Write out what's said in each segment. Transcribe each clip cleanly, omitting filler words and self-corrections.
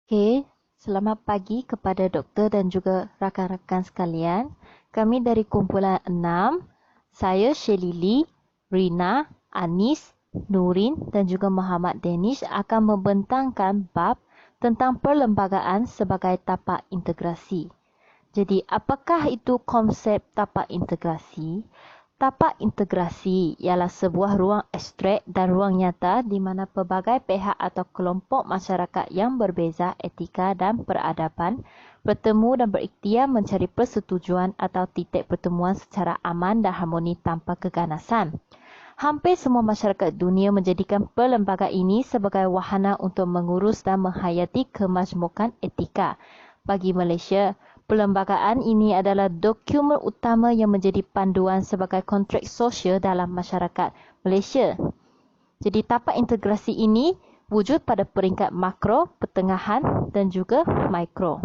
Okey, selamat pagi kepada doktor dan juga rakan-rakan sekalian. Kami dari kumpulan 6, saya Shelly, Rina, Anis, Nurin dan juga Muhammad Danish akan membentangkan bab tentang perlembagaan sebagai tapak integrasi. Jadi, apakah itu konsep tapak integrasi? Tapak integrasi ialah sebuah ruang abstrak dan ruang nyata di mana pelbagai pihak atau kelompok masyarakat yang berbeza etika dan peradaban bertemu dan berikhtiar mencari persetujuan atau titik pertemuan secara aman dan harmoni tanpa keganasan. Hampir semua masyarakat dunia menjadikan perlembagaan ini sebagai wahana untuk mengurus dan menghayati kemajmukan etika. Bagi Malaysia, perlembagaan ini adalah dokumen utama yang menjadi panduan sebagai kontrak sosial dalam masyarakat Malaysia. Jadi tapak integrasi ini wujud pada peringkat makro, pertengahan dan juga mikro.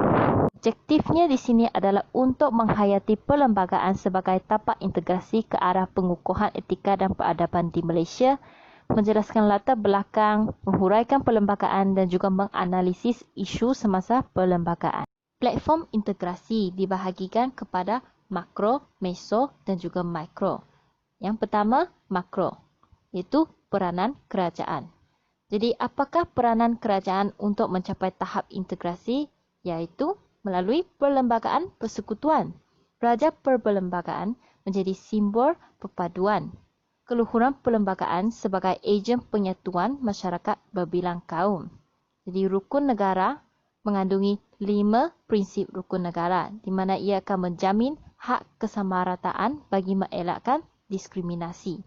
Objektifnya di sini adalah untuk menghayati perlembagaan sebagai tapak integrasi ke arah pengukuhan etika dan peradaban di Malaysia, menjelaskan latar belakang, menghuraikan perlembagaan dan juga menganalisis isu semasa perlembagaan. Platform integrasi dibahagikan kepada makro, meso dan juga mikro. Yang pertama, makro, iaitu peranan kerajaan. Jadi, apakah peranan kerajaan untuk mencapai tahap integrasi? Iaitu melalui perlembagaan persekutuan. Raja perlembagaan menjadi simbol perpaduan. Keluhuran perlembagaan sebagai ejen penyatuan masyarakat berbilang kaum. Jadi, rukun negara mengandungi 5 prinsip rukun negara di mana ia akan menjamin hak kesamarataan bagi mengelakkan diskriminasi.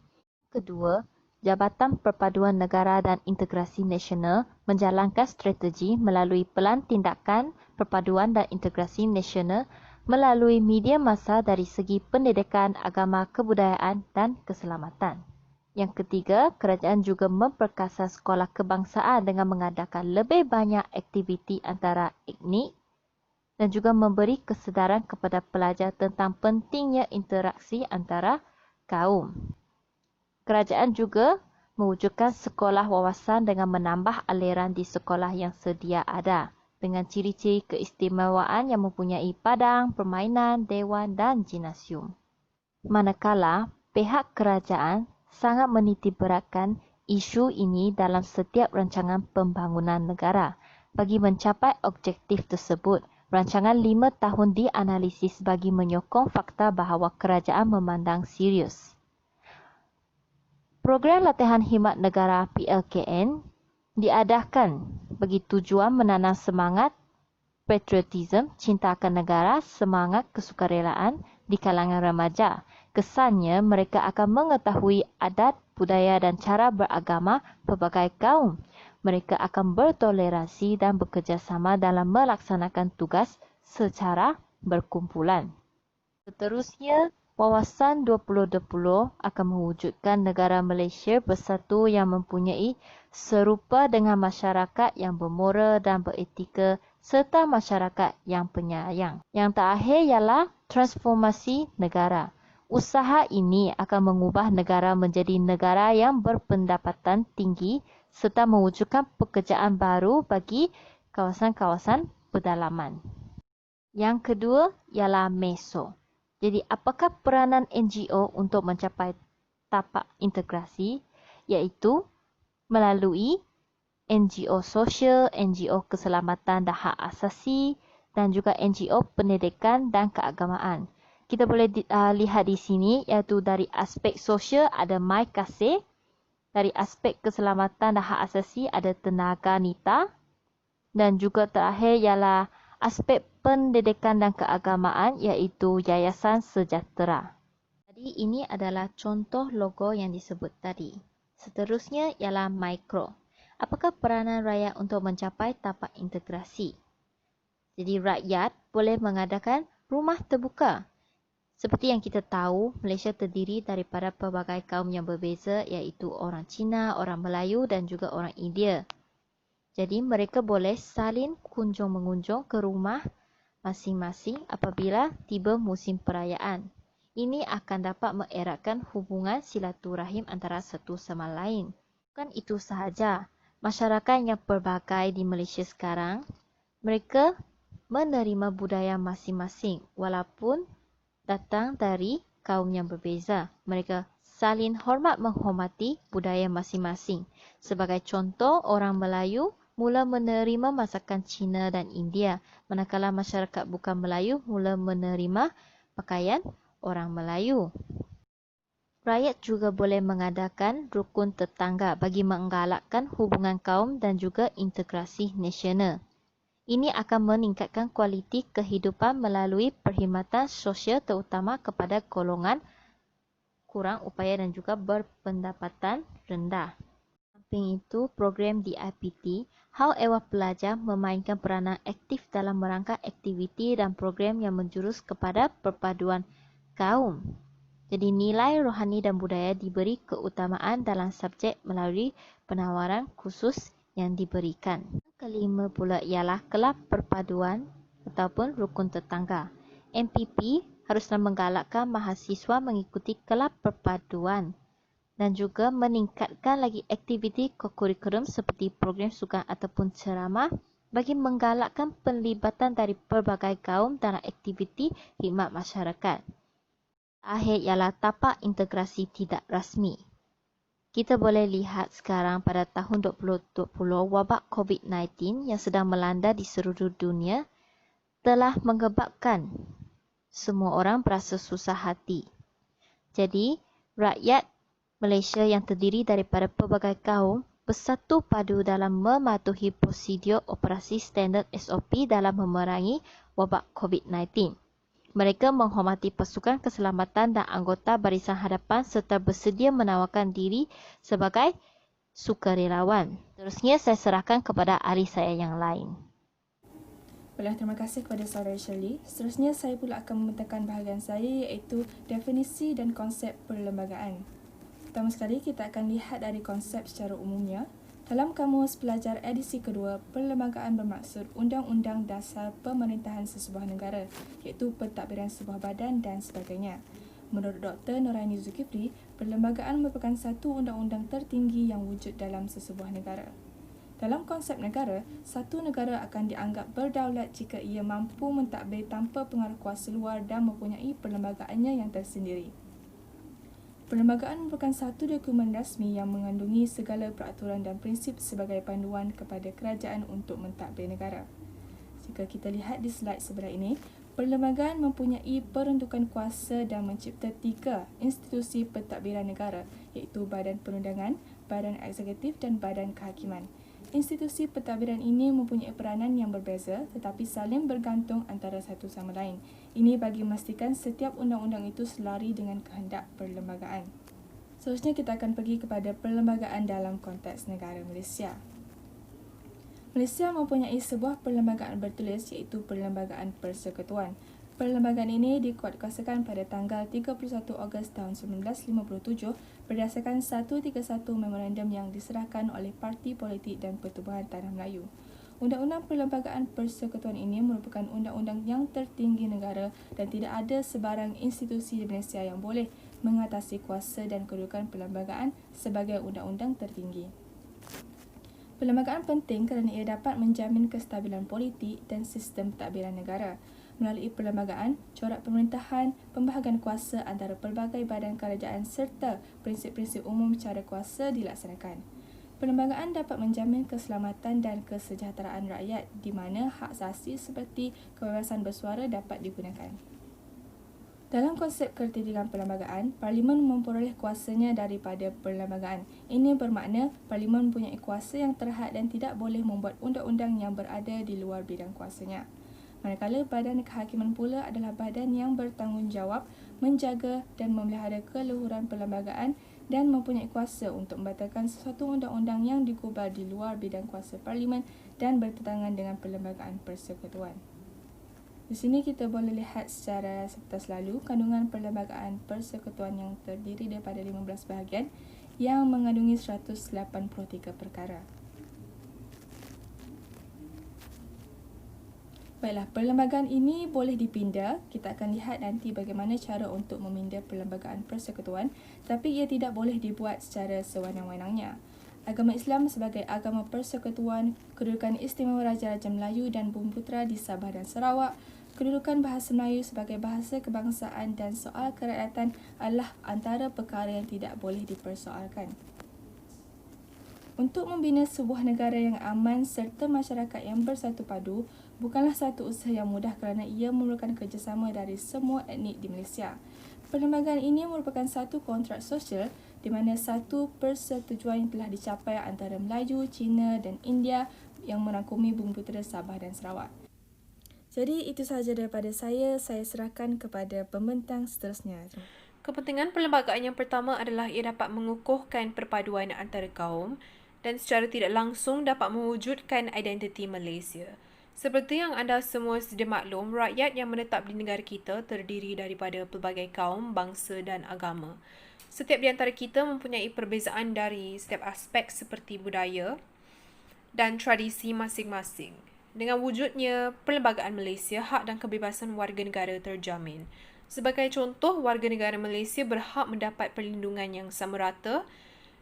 Kedua, Jabatan Perpaduan Negara dan Integrasi Nasional menjalankan strategi melalui pelan tindakan perpaduan dan integrasi nasional melalui media massa dari segi pendidikan, agama, kebudayaan dan keselamatan. Yang ketiga, kerajaan juga memperkasa sekolah kebangsaan dengan mengadakan lebih banyak aktiviti antara etnik dan juga memberi kesedaran kepada pelajar tentang pentingnya interaksi antara kaum. Kerajaan juga mewujudkan sekolah wawasan dengan menambah aliran di sekolah yang sedia ada dengan ciri-ciri keistimewaan yang mempunyai padang, permainan, dewan dan gimnasium. Manakala pihak kerajaan sangat menitiberatkan isu ini dalam setiap rancangan pembangunan negara. Bagi mencapai objektif tersebut, rancangan 5 tahun dianalisis bagi menyokong fakta bahawa kerajaan memandang serius. Program Latihan Khidmat Negara PLKN diadakan bagi tujuan menanam semangat patriotisme, cinta akan negara, semangat kesukarelaan di kalangan remaja. Kesannya mereka akan mengetahui adat, budaya dan cara beragama pelbagai kaum. Mereka akan bertoleransi dan bekerjasama dalam melaksanakan tugas secara berkumpulan. Seterusnya, Wawasan 2020 akan mewujudkan negara Malaysia bersatu yang mempunyai serupa dengan masyarakat yang bermoral dan beretika serta masyarakat yang penyayang. Yang terakhir ialah transformasi negara. Usaha ini akan mengubah negara menjadi negara yang berpendapatan tinggi serta mewujudkan pekerjaan baru bagi kawasan-kawasan pedalaman. Yang kedua ialah meso. Jadi, apakah peranan NGO untuk mencapai tapak integrasi? Iaitu melalui NGO sosial, NGO keselamatan dan hak asasi dan juga NGO pendidikan dan keagamaan. Kita boleh lihat di sini iaitu dari aspek sosial ada My Kasih, dari aspek keselamatan dan hak asasi ada Tenaga Nita dan juga terakhir ialah aspek pendidikan dan keagamaan iaitu Yayasan Sejahtera. Jadi ini adalah contoh logo yang disebut tadi. Seterusnya ialah mikro. Apakah peranan rakyat untuk mencapai tapak integrasi? Jadi rakyat boleh mengadakan rumah terbuka. Seperti yang kita tahu, Malaysia terdiri daripada pelbagai kaum yang berbeza iaitu orang Cina, orang Melayu dan juga orang India. Jadi mereka boleh salin kunjung-mengunjung ke rumah masing-masing apabila tiba musim perayaan. Ini akan dapat mengeratkan hubungan silaturahim antara satu sama lain. Bukan itu sahaja, masyarakat yang pelbagai di Malaysia sekarang Mereka menerima budaya masing-masing walaupun datang dari kaum yang berbeza. Mereka saling hormat menghormati budaya masing-masing. Sebagai contoh, orang Melayu mula menerima masakan Cina dan India, manakala masyarakat bukan Melayu mula menerima pakaian orang Melayu. Rakyat juga boleh mengadakan rukun tetangga bagi menggalakkan hubungan kaum dan juga integrasi nasional. Ini akan meningkatkan kualiti kehidupan melalui perkhidmatan sosial terutama kepada golongan kurang upaya dan juga berpendapatan rendah. Samping itu, program DIPT, however pelajar memainkan peranan aktif dalam merangka aktiviti dan program yang menjurus kepada perpaduan kaum. Jadi nilai rohani dan budaya diberi keutamaan dalam subjek melalui penawaran khusus yang diberikan. Kelima pula ialah kelab perpaduan ataupun rukun tetangga. MPP haruslah menggalakkan mahasiswa mengikuti kelab perpaduan dan juga meningkatkan lagi aktiviti kurikulum seperti program sukan ataupun ceramah bagi menggalakkan penlibatan dari pelbagai kaum dalam aktiviti khidmat masyarakat. Akhir ialah tapak integrasi tidak rasmi. Kita boleh lihat sekarang pada tahun 2020, wabak COVID-19 yang sedang melanda di seluruh dunia telah menyebabkan semua orang berasa susah hati. Jadi, rakyat Malaysia yang terdiri daripada pelbagai kaum bersatu padu dalam mematuhi prosedur operasi standard SOP dalam memerangi wabak COVID-19. Mereka menghormati pasukan keselamatan dan anggota barisan hadapan serta bersedia menawarkan diri sebagai sukarelawan. Terusnya saya serahkan kepada ahli saya yang lain. Baiklah, terima kasih kepada saudara Shirley. Seterusnya saya pula akan membentangkan bahagian saya iaitu definisi dan konsep perlembagaan. Pertama sekali kita akan lihat dari konsep secara umumnya. Dalam Kamus Pelajar edisi kedua, perlembagaan bermaksud Undang-Undang Dasar Pemerintahan Sesebuah Negara, iaitu pentadbiran sebuah badan dan sebagainya. Menurut Dr. Noraini Zulkifli, perlembagaan merupakan satu undang-undang tertinggi yang wujud dalam sesebuah negara. Dalam konsep negara, satu negara akan dianggap berdaulat jika ia mampu mentadbir tanpa pengaruh kuasa luar dan mempunyai perlembagaannya yang tersendiri. Perlembagaan merupakan satu dokumen rasmi yang mengandungi segala peraturan dan prinsip sebagai panduan kepada kerajaan untuk mentadbir negara. Jika kita lihat di slide sebelah ini, perlembagaan mempunyai peruntukan kuasa dan mencipta 3 institusi pentadbiran negara iaitu Badan Perundangan, Badan Eksekutif dan Badan Kehakiman. Institusi pentadbiran ini mempunyai peranan yang berbeza tetapi saling bergantung antara satu sama lain. Ini bagi memastikan setiap undang-undang itu selari dengan kehendak perlembagaan. Seterusnya kita akan pergi kepada perlembagaan dalam konteks negara Malaysia. Malaysia mempunyai sebuah perlembagaan bertulis iaitu Perlembagaan Persekutuan. Perlembagaan ini dikuatkuasakan pada tanggal 31 Ogos tahun 1957 berdasarkan 131 memorandum yang diserahkan oleh Parti Politik dan Pertubuhan Tanah Melayu. Undang-Undang Perlembagaan Persekutuan ini merupakan undang-undang yang tertinggi negara dan tidak ada sebarang institusi di Malaysia yang boleh mengatasi kuasa dan kedudukan perlembagaan sebagai undang-undang tertinggi. Perlembagaan penting kerana ia dapat menjamin kestabilan politik dan sistem pentadbiran negara. Melalui perlembagaan, corak pemerintahan, pembahagian kuasa antara pelbagai badan kerajaan serta prinsip-prinsip umum cara kuasa dilaksanakan. Perlembagaan dapat menjamin keselamatan dan kesejahteraan rakyat di mana hak asasi seperti kebebasan bersuara dapat digunakan. Dalam konsep ketertiban perlembagaan, Parlimen memperoleh kuasanya daripada perlembagaan. Ini bermakna Parlimen mempunyai kuasa yang terhad dan tidak boleh membuat undang-undang yang berada di luar bidang kuasanya. Manakala Badan Kehakiman pula adalah badan yang bertanggungjawab menjaga dan memelihara keluhuran perlembagaan dan mempunyai kuasa untuk membatalkan sesuatu undang-undang yang digubal di luar bidang kuasa Parlimen dan bertentangan dengan Perlembagaan Persekutuan. Di sini kita boleh lihat secara sepintas lalu kandungan Perlembagaan Persekutuan yang terdiri daripada 15 bahagian yang mengandungi 183 perkara. Baiklah, perlembagaan ini boleh dipindah. Kita akan lihat nanti bagaimana cara untuk memindah Perlembagaan Persekutuan, tapi ia tidak boleh dibuat secara sewenang-wenangnya. Agama Islam sebagai agama persekutuan, kedudukan istimewa Raja-Raja Melayu dan Bumiputera di Sabah dan Sarawak, kedudukan bahasa Melayu sebagai bahasa kebangsaan dan soal kerakyatan adalah antara perkara yang tidak boleh dipersoalkan. Untuk membina sebuah negara yang aman serta masyarakat yang bersatu padu bukanlah satu usaha yang mudah kerana ia memerlukan kerjasama dari semua etnik di Malaysia. Perlembagaan ini merupakan satu kontrak sosial di mana satu persetujuan yang telah dicapai antara Melayu, Cina dan India yang merangkumi Bumiputera, Sabah dan Sarawak. Jadi itu sahaja daripada saya serahkan kepada pembentang seterusnya. Kepentingan perlembagaan yang pertama adalah ia dapat mengukuhkan perpaduan antara kaum dan secara tidak langsung dapat mewujudkan identiti Malaysia. Seperti yang anda semua sedia maklum, rakyat yang menetap di negara kita terdiri daripada pelbagai kaum, bangsa dan agama. Setiap di antara kita mempunyai perbezaan dari setiap aspek seperti budaya dan tradisi masing-masing. Dengan wujudnya Perlembagaan Malaysia, hak dan kebebasan warga negara terjamin. Sebagai contoh, warga negara Malaysia berhak mendapat perlindungan yang sama rata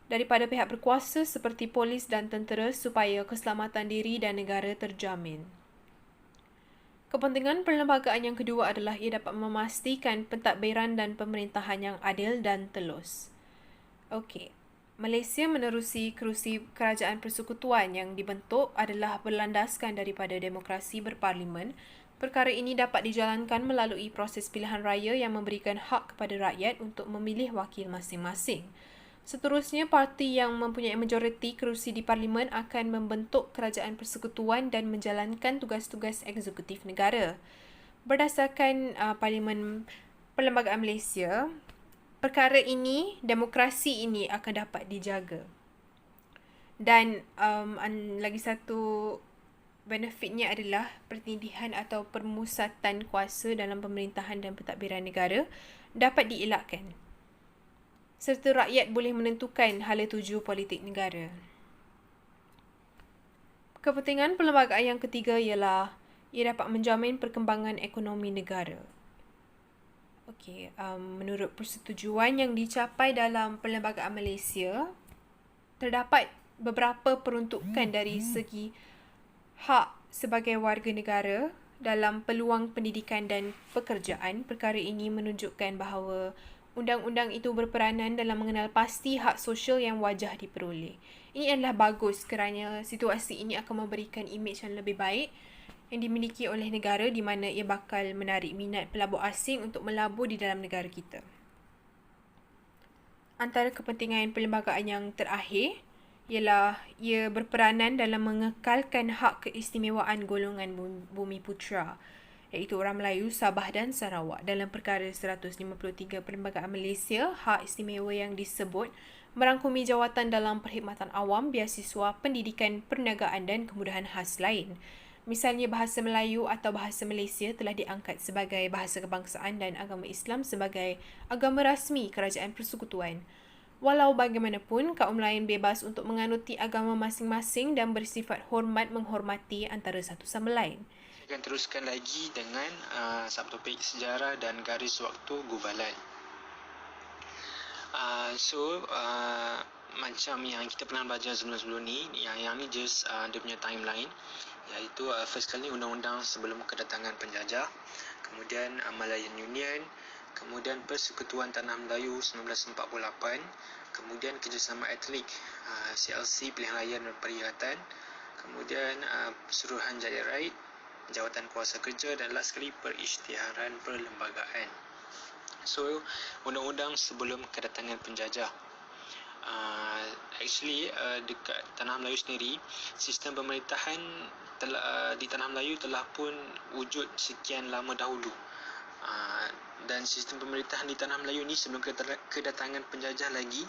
daripada pihak berkuasa seperti polis dan tentera supaya keselamatan diri dan negara terjamin. Kepentingan perlembagaan yang kedua adalah ia dapat memastikan pentadbiran dan pemerintahan yang adil dan telus. Okey. Malaysia menerusi kerusi kerajaan persekutuan yang dibentuk adalah berlandaskan daripada demokrasi berparlimen. Perkara ini dapat dijalankan melalui proses pilihan raya yang memberikan hak kepada rakyat untuk memilih wakil masing-masing. Seterusnya, parti yang mempunyai majoriti kerusi di parlimen akan membentuk kerajaan persekutuan dan menjalankan tugas-tugas eksekutif negara. Berdasarkan Parlimen Perlembagaan Malaysia, perkara ini, demokrasi ini akan dapat dijaga. Dan lagi satu benefitnya adalah pertindihan atau permusatan kuasa dalam pemerintahan dan pentadbiran negara dapat dielakkan. Serta rakyat boleh menentukan hala tuju politik negara. Kepentingan perlembagaan yang ketiga ialah ia dapat menjamin perkembangan ekonomi negara. Okey, menurut persetujuan yang dicapai dalam Perlembagaan Malaysia, terdapat beberapa peruntukan dari segi hak sebagai warga negara dalam peluang pendidikan dan pekerjaan. Perkara ini menunjukkan bahawa undang-undang itu berperanan dalam mengenal pasti hak sosial yang wajah diperoleh. Ini adalah bagus kerana situasi ini akan memberikan imej yang lebih baik yang dimiliki oleh negara di mana ia bakal menarik minat pelabur asing untuk melabur di dalam negara kita. Antara kepentingan perlembagaan yang terakhir ialah ia berperanan dalam mengekalkan hak keistimewaan golongan Bumiputera, iaitu orang Melayu, Sabah dan Sarawak. Dalam perkara 153 Perlembagaan Malaysia, hak istimewa yang disebut merangkumi jawatan dalam perkhidmatan awam, beasiswa, pendidikan, perniagaan dan kemudahan khas lain. Misalnya bahasa Melayu atau bahasa Malaysia telah diangkat sebagai bahasa kebangsaan dan agama Islam sebagai agama rasmi kerajaan persekutuan. Walau bagaimanapun, kaum lain bebas untuk menganuti agama masing-masing dan bersifat hormat menghormati antara satu sama lain. Saya akan teruskan lagi dengan subtopik sejarah dan garis waktu gubalan. Macam yang kita pernah belajar sebelum-sebelum ni, yang ni just dia punya timeline, iaitu first kali undang-undang sebelum kedatangan penjajah, kemudian Malayan Union, kemudian Persekutuan Tanah Melayu 1948, kemudian kerjasama atlet CLC Pilihan Raya dan Perkhidmatan, kemudian Suruhan Jaya Raid, Jawatan Kuasa Kerja dan last sekali Perisytiharan Perlembagaan. So, undang-undang sebelum kedatangan penjajah. Dekat Tanah Melayu sendiri, sistem pemerintahan di Tanah Melayu telah pun wujud sekian lama dahulu. Dan sistem pemerintahan di Tanah Melayu ni sebelum kedatangan penjajah lagi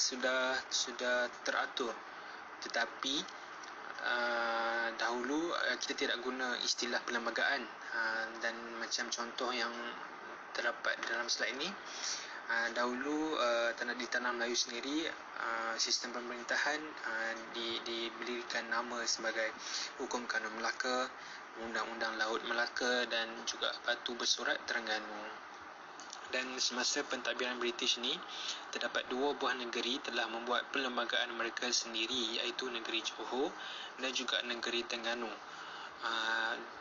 sudah teratur. Tetapi dahulu kita tidak guna istilah perlembagaan, dan macam contoh yang terdapat dalam slide ini, dahulu di Tanah Melayu sendiri sistem pemerintahan diberikan nama sebagai Hukum Kanun Melaka, Undang-Undang Laut Melaka dan juga Batu Bersurat Terengganu. Dan semasa pentadbiran British ni, terdapat 2 buah negeri telah membuat perlembagaan mereka sendiri, iaitu negeri Johor dan juga negeri Terengganu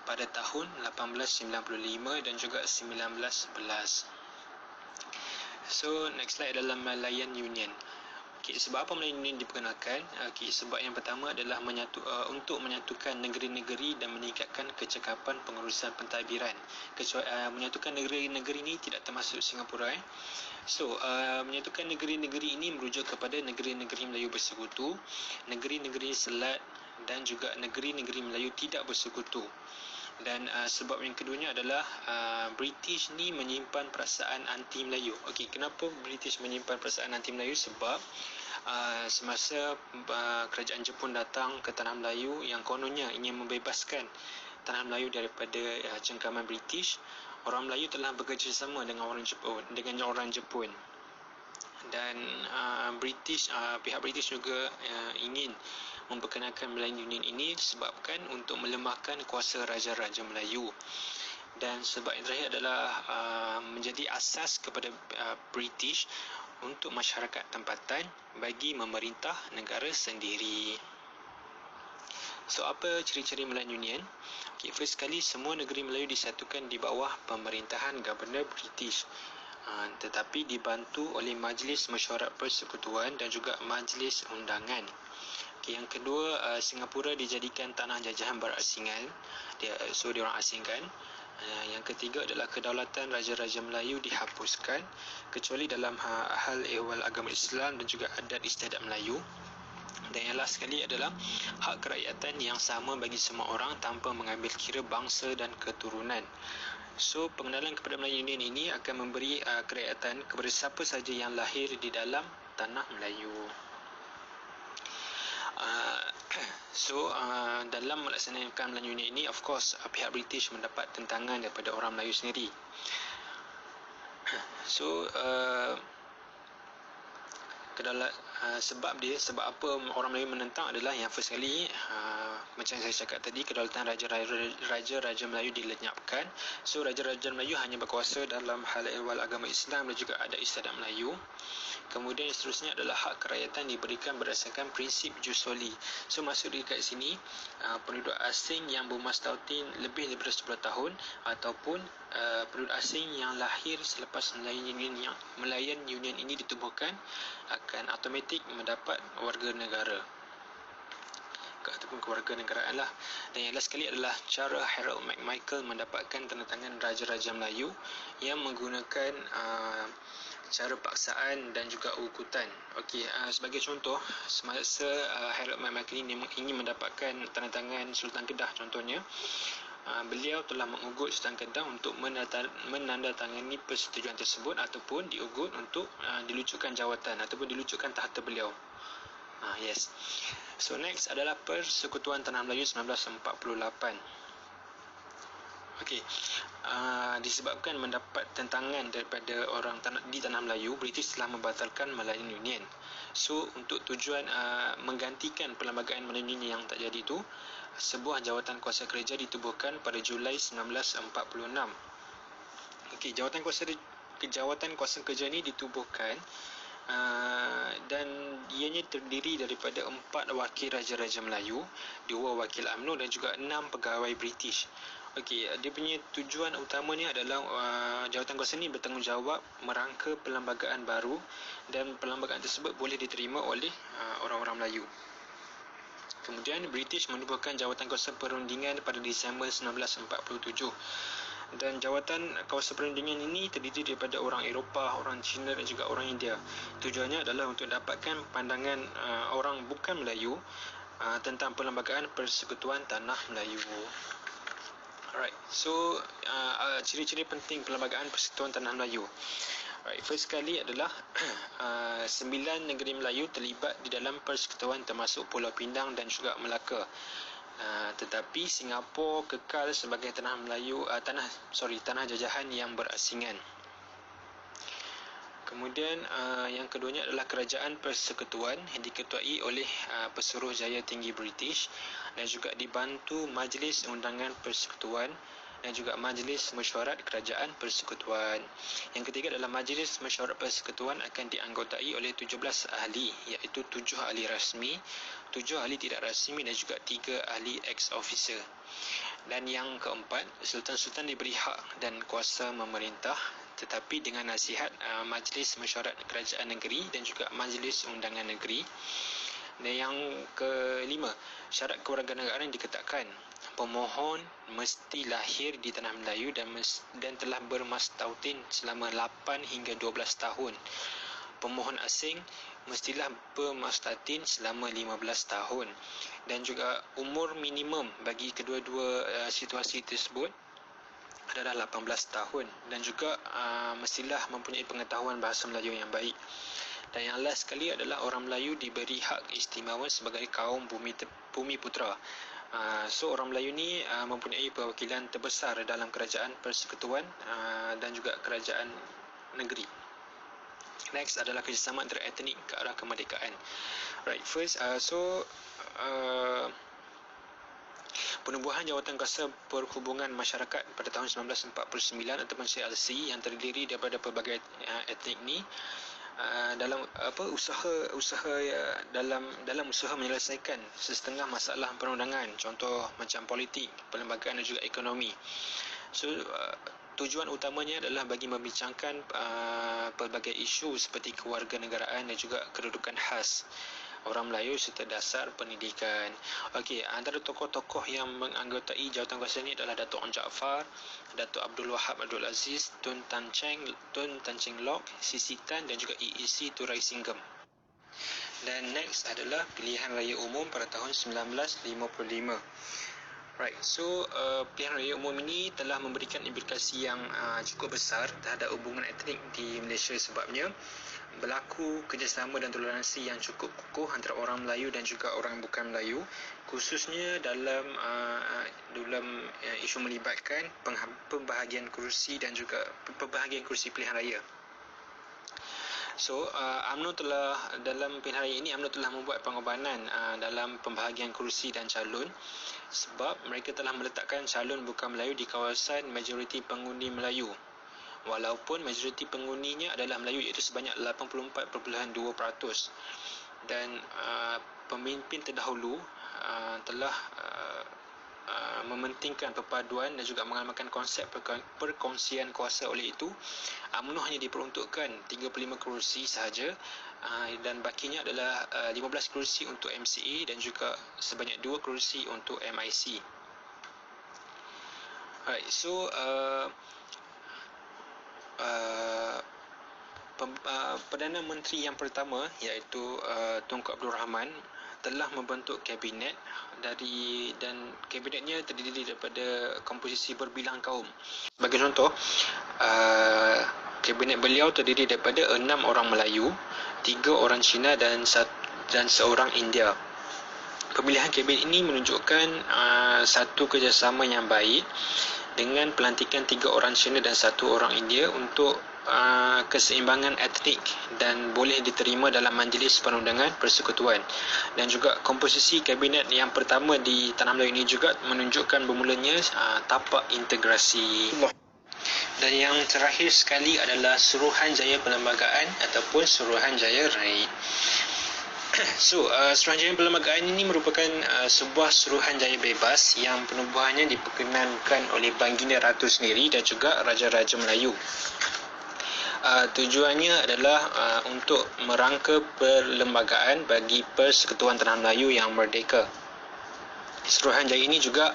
pada tahun 1895 dan juga 1911. So next slide adalah Malayan Union. Okay, sebab apa Malayan Union diperkenalkan? Okay, sebab yang pertama adalah untuk menyatukan negeri-negeri dan meningkatkan kecekapan pengurusan pentadbiran. Menyatukan negeri-negeri ini tidak termasuk Singapura. So, menyatukan negeri-negeri ini merujuk kepada negeri-negeri Melayu bersekutu, negeri-negeri Selat dan juga negeri-negeri Melayu tidak bersekutu. Dan sebab yang keduanya adalah British ni menyimpan perasaan anti Melayu. Okey, kenapa British menyimpan perasaan anti Melayu? Sebab semasa kerajaan Jepun datang ke tanah Melayu yang kononnya ingin membebaskan tanah Melayu daripada cengkaman British, orang Melayu telah bekerjasama dengan orang Jepun. Dan pihak British juga ingin memperkenalkan Malayan Union ini disebabkan untuk melemahkan kuasa Raja-Raja Melayu. Dan sebab yang terakhir adalah menjadi asas kepada British untuk masyarakat tempatan bagi memerintah negara sendiri. So, apa ciri-ciri Malayan Union? Okay, first sekali, semua negeri Melayu disatukan di bawah pemerintahan Governor British, tetapi dibantu oleh Majlis Mesyuarat Persekutuan dan juga Majlis Undangan. Okay, yang kedua, Singapura dijadikan tanah jajahan berasingan, diorang asingkan. Yang ketiga adalah kedaulatan Raja-Raja Melayu dihapuskan kecuali dalam hal ehwal agama Islam dan juga adat istiadat Melayu. Dan yang last sekali adalah hak kerakyatan yang sama bagi semua orang tanpa mengambil kira bangsa dan keturunan. So, pengenalan kepada Malayan Union ini akan memberi kerakyatan kepada siapa sahaja yang lahir di dalam tanah Melayu. Dalam melaksanakan Malayan Union ini, of course, pihak British mendapat tentangan daripada orang Melayu sendiri. So, sebab apa orang Melayu menentang adalah yang first kali, macam saya cakap tadi, kedaulatan Raja-Raja Melayu dilenyapkan. So, Raja-Raja Melayu hanya berkuasa dalam hal ehwal agama Islam dan juga adat istiadat Melayu. Kemudian yang seterusnya adalah hak kerakyatan diberikan berdasarkan prinsip jus soli. So, maksud dekat sini, penduduk asing yang bermastautin lebih daripada 10 tahun ataupun penduduk asing yang lahir selepas Malayan Union ini ditubuhkan akan automatik mendapat warga negara ataupun kewarganegaraan lah. Dan yang last sekali adalah cara Harold McMichael mendapatkan tanda tangan Raja-Raja Melayu yang menggunakan cara paksaan dan juga ukutan. Okey, sebagai contoh, semasa Harold McMichael ini ingin mendapatkan tanda tangan Sultan Kedah contohnya, beliau telah mengugut Sultan Kedah untuk menandatangani persetujuan tersebut ataupun diugut untuk dilucutkan jawatan ataupun dilucutkan tahta beliau. Yes. So next adalah Persekutuan Tanah Melayu 1948. Okey, disebabkan mendapat tentangan daripada orang di Tanah Melayu, British telah membatalkan Malayan Union. So, untuk tujuan menggantikan perlembagaan Malayan Union yang tak jadi itu, sebuah jawatan kuasa kerja ditubuhkan pada Julai 1946. Okey, jawatan kuasa kerja ini ditubuhkan dan ianya terdiri daripada 4 wakil Raja-Raja Melayu, 2 wakil UMNO dan juga 6 pegawai British. Okey, dia punya tujuan utamanya adalah jawatan kuasa ini bertanggungjawab merangka perlembagaan baru dan perlembagaan tersebut boleh diterima oleh orang-orang Melayu. Kemudian British menubuhkan jawatan kuasa perundingan pada Disember 1947. Dan jawatan kuasa perundingan ini terdiri daripada orang Eropah, orang Cina dan juga orang India. Tujuannya adalah untuk dapatkan pandangan orang bukan Melayu tentang perlembagaan Persekutuan Tanah Melayu. Alright, so ciri-ciri penting perlembagaan Persekutuan Tanah Melayu. Alright, first sekali adalah 9 negeri Melayu terlibat di dalam persekutuan termasuk Pulau Pindang dan juga Melaka. Tetapi Singapura kekal sebagai tanah jajahan yang berasingan. Kemudian yang keduanya adalah Kerajaan Persekutuan yang diketuai oleh Pesuruhjaya Tinggi British dan juga dibantu Majlis Undangan Persekutuan dan juga Majlis Mesyuarat Kerajaan Persekutuan. Yang ketiga adalah Majlis Mesyuarat Persekutuan akan dianggotai oleh 17 ahli, iaitu 7 ahli rasmi, 7 ahli tidak rasmi dan juga 3 ahli ex-officer. Dan yang keempat, sultan-sultan diberi hak dan kuasa memerintah tetapi dengan nasihat Majlis Mesyuarat Kerajaan Negeri dan juga Majlis Undangan Negeri. Dan yang kelima, syarat kewarganegaraan diketatkan. Pemohon mesti lahir di tanah Melayu dan telah bermastautin selama 8 hingga 12 tahun. Pemohon asing mestilah bermastautin selama 15 tahun. Dan juga umur minimum bagi kedua-dua situasi tersebut adalah 18 tahun. Dan juga mestilah mempunyai pengetahuan bahasa Melayu yang baik. Dan yang last sekali adalah orang Melayu diberi hak istimewa sebagai kaum bumi putera. So orang Melayu ni mempunyai perwakilan terbesar dalam kerajaan persekutuan dan juga kerajaan negeri. Next adalah kerjasama antara etnik ke arah kemerdekaan. Right, first, penubuhan Jawatankuasa Perhubungan Masyarakat pada tahun 1949 ataupun CLC yang terdiri daripada pelbagai etnik ni dalam usaha menyelesaikan sesetengah masalah perundangan, contoh macam politik, perlembagaan dan juga ekonomi. So tujuan utamanya adalah bagi membincangkan pelbagai isu seperti kewarganegaraan dan juga kedudukan khas orang Melayu serta dasar pendidikan. Okey, antara tokoh-tokoh yang menganggotai Jawatankuasa ini adalah Datuk Onn Jaafar, Datuk Abdul Wahab Abdul Aziz, Tun Tan Cheng Lock, Sisi Tan dan juga EEC Turai Singgem. Dan next adalah pilihan raya umum pada tahun 1955. Right, so pilihan raya umum ini telah memberikan implikasi yang cukup besar terhadap hubungan etnik di Malaysia sebabnya berlaku kerjasama dan toleransi yang cukup kukuh antara orang Melayu dan juga orang bukan Melayu, khususnya dalam isu melibatkan pembahagian kerusi dan juga pembahagian kerusi pilihan raya. So UMNO telah dalam pilihan raya ini UMNO telah membuat pengorbanan dalam pembahagian kerusi dan calon sebab mereka telah meletakkan calon bukan Melayu di kawasan majoriti pengundi Melayu. Walaupun majoriti pengundinya adalah Melayu iaitu sebanyak 84.2%. Dan pemimpin terdahulu telah mementingkan perpaduan dan juga mengamalkan konsep perkongsian kuasa. Oleh itu, UMNO hanya diperuntukkan 35 kerusi sahaja dan bakinya adalah 15 kerusi untuk MCA dan juga sebanyak 2 kerusi untuk MIC. Alright, so Perdana Menteri yang pertama iaitu Tunku Abdul Rahman telah membentuk kabinet dan kabinetnya terdiri daripada komposisi berbilang kaum. Sebagai contoh, kabinet beliau terdiri daripada 6 orang Melayu, 3 orang Cina dan seorang India. Pemilihan kabinet ini menunjukkan satu kerjasama yang baik dengan pelantikan 3 orang Cina dan 1 orang India untuk keseimbangan etnik dan boleh diterima dalam Majlis Perundangan Persekutuan. Dan juga komposisi kabinet yang pertama di Tanah Melayu ini juga menunjukkan bermulanya tapak integrasi. Dan yang terakhir sekali adalah Suruhanjaya Perlembagaan ataupun Suruhanjaya Raid. So, Suruhanjaya Perlembagaan ini merupakan sebuah suruhanjaya bebas yang penubuhannya diperkenankan oleh Baginda Ratu sendiri dan juga Raja-Raja Melayu. Tujuannya adalah untuk merangka perlembagaan bagi Persekutuan Tanah Melayu yang merdeka. Suruhanjaya ini juga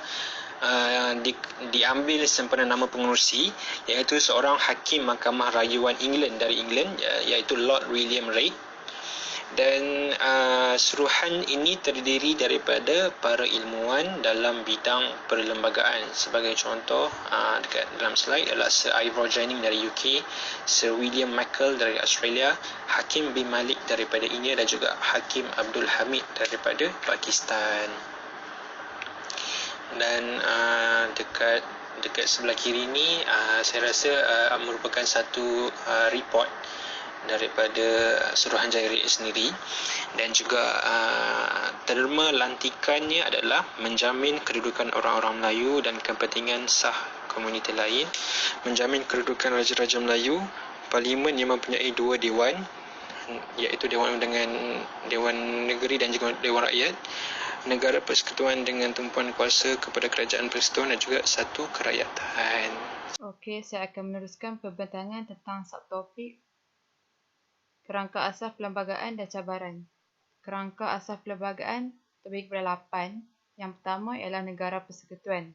diambil sempena nama pengerusi iaitu seorang hakim Mahkamah Rayuan England dari England iaitu Lord William Reid. Dan suruhan ini terdiri daripada para ilmuwan dalam bidang perlembagaan. Sebagai contoh, dekat dalam slide adalah Sir Ivor Jennings dari UK, Sir William Michael dari Australia, Hakim bin Malik daripada India dan juga Hakim Abdul Hamid daripada Pakistan. Dan dekat sebelah kiri ni saya rasa merupakan satu report daripada Suruhanjaya Raid sendiri dan juga terma lantikannya adalah menjamin kedudukan orang-orang Melayu dan kepentingan sah komuniti lain, menjamin kedudukan Raja-Raja Melayu, Parlimen yang mempunyai 2 Dewan, iaitu Dewan Undangan, Dewan Negeri dan juga Dewan Rakyat, negara persekutuan dengan tumpuan kuasa kepada kerajaan persekutuan dan juga satu kerakyatan. Okey, saya akan meneruskan pembentangan tentang subtopik kerangka asas perlembagaan dan cabaran. Kerangka asas perlembagaan terbagi kepada 8. Yang pertama ialah negara persekutuan.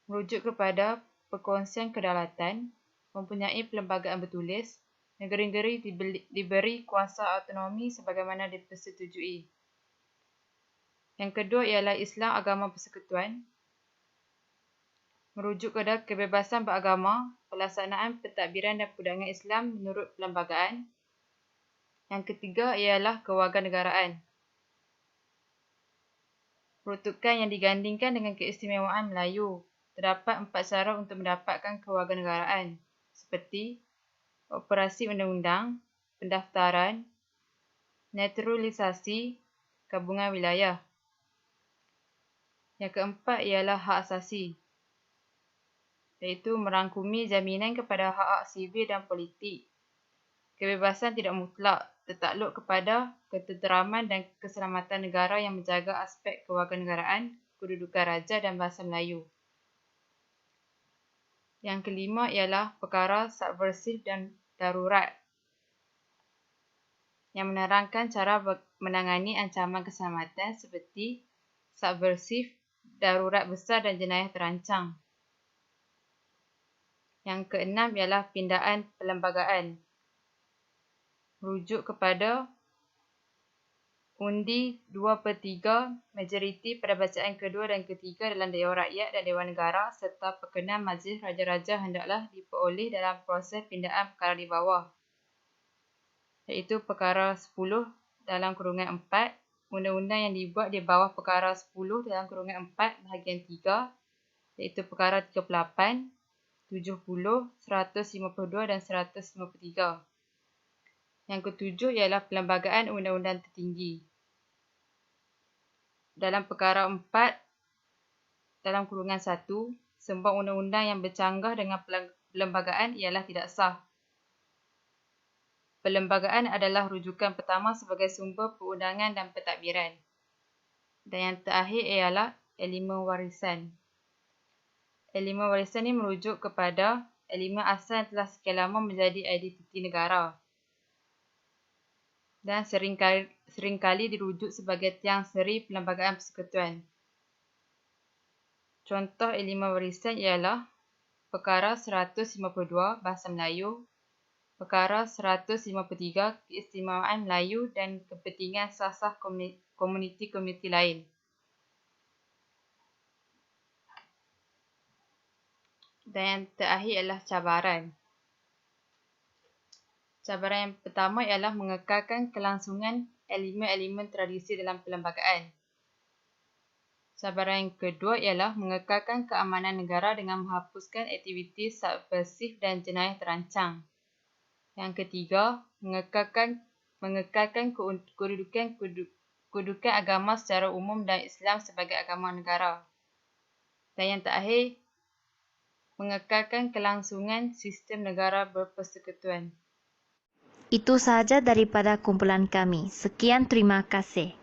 Merujuk kepada perkongsian kedaulatan, mempunyai perlembagaan bertulis, negeri-negeri diberi kuasa autonomi sebagaimana dipersetujui. Yang kedua ialah Islam agama persekutuan. Merujuk kepada kebebasan beragama, pelaksanaan pentadbiran dan perundangan Islam menurut perlembagaan. Yang ketiga ialah kewarganegaraan. Peruntukan yang digandingkan dengan keistimewaan Melayu. Terdapat 4 cara untuk mendapatkan kewarganegaraan, seperti operasi undang-undang, pendaftaran, naturalisasi, gabungan wilayah. Yang keempat ialah hak asasi, iaitu merangkumi jaminan kepada hak-hak sivil dan politik. Kebebasan tidak mutlak, tertakluk kepada ketenteraman dan keselamatan negara yang menjaga aspek kewarganegaraan, kedudukan raja dan bahasa Melayu. Yang kelima ialah perkara subversif dan darurat, yang menerangkan cara menangani ancaman keselamatan seperti subversif, darurat besar dan jenayah terancang. Yang keenam ialah pindaan perlembagaan. Merujuk kepada undi 2/3 majoriti pada bacaan kedua dan ketiga dalam Dewan Rakyat dan Dewan Negara serta perkenan Majlis Raja-Raja hendaklah diperoleh dalam proses pindaan perkara di bawah, iaitu perkara 10 dalam kurungan 4, undang-undang yang dibuat di bawah perkara 10 dalam kurungan 4 bahagian 3, iaitu perkara 38, 70, 152 dan 153. Yang ketujuh ialah perlembagaan undang-undang tertinggi. Dalam perkara 4 dalam kurungan 1, sebuah undang-undang yang bercanggah dengan perlembagaan ialah tidak sah. Perlembagaan adalah rujukan pertama sebagai sumber perundangan dan pentadbiran. Dan yang terakhir ialah elemen warisan. Elemen warisan ini merujuk kepada elemen asal yang telah sekian lama menjadi identiti negara dan seringkali dirujuk sebagai tiang seri perlembagaan persekutuan. Contoh elemen warisan ialah perkara 152 Bahasa Melayu, perkara 153 Keistimewaan Melayu dan kepentingan sah-sah komuniti-komuniti lain. Dan yang terakhir ialah cabaran. Cabaran yang pertama ialah mengekalkan kelangsungan elemen-elemen tradisi dalam perlembagaan. Cabaran yang kedua ialah mengekalkan keamanan negara dengan menghapuskan aktiviti subversif dan jenayah terancang. Yang ketiga, mengekalkan kedudukan agama secara umum dan Islam sebagai agama negara. Dan yang terakhir, mengekalkan kelangsungan sistem negara berpersekutuan. Itu sahaja daripada kumpulan kami. Sekian, terima kasih.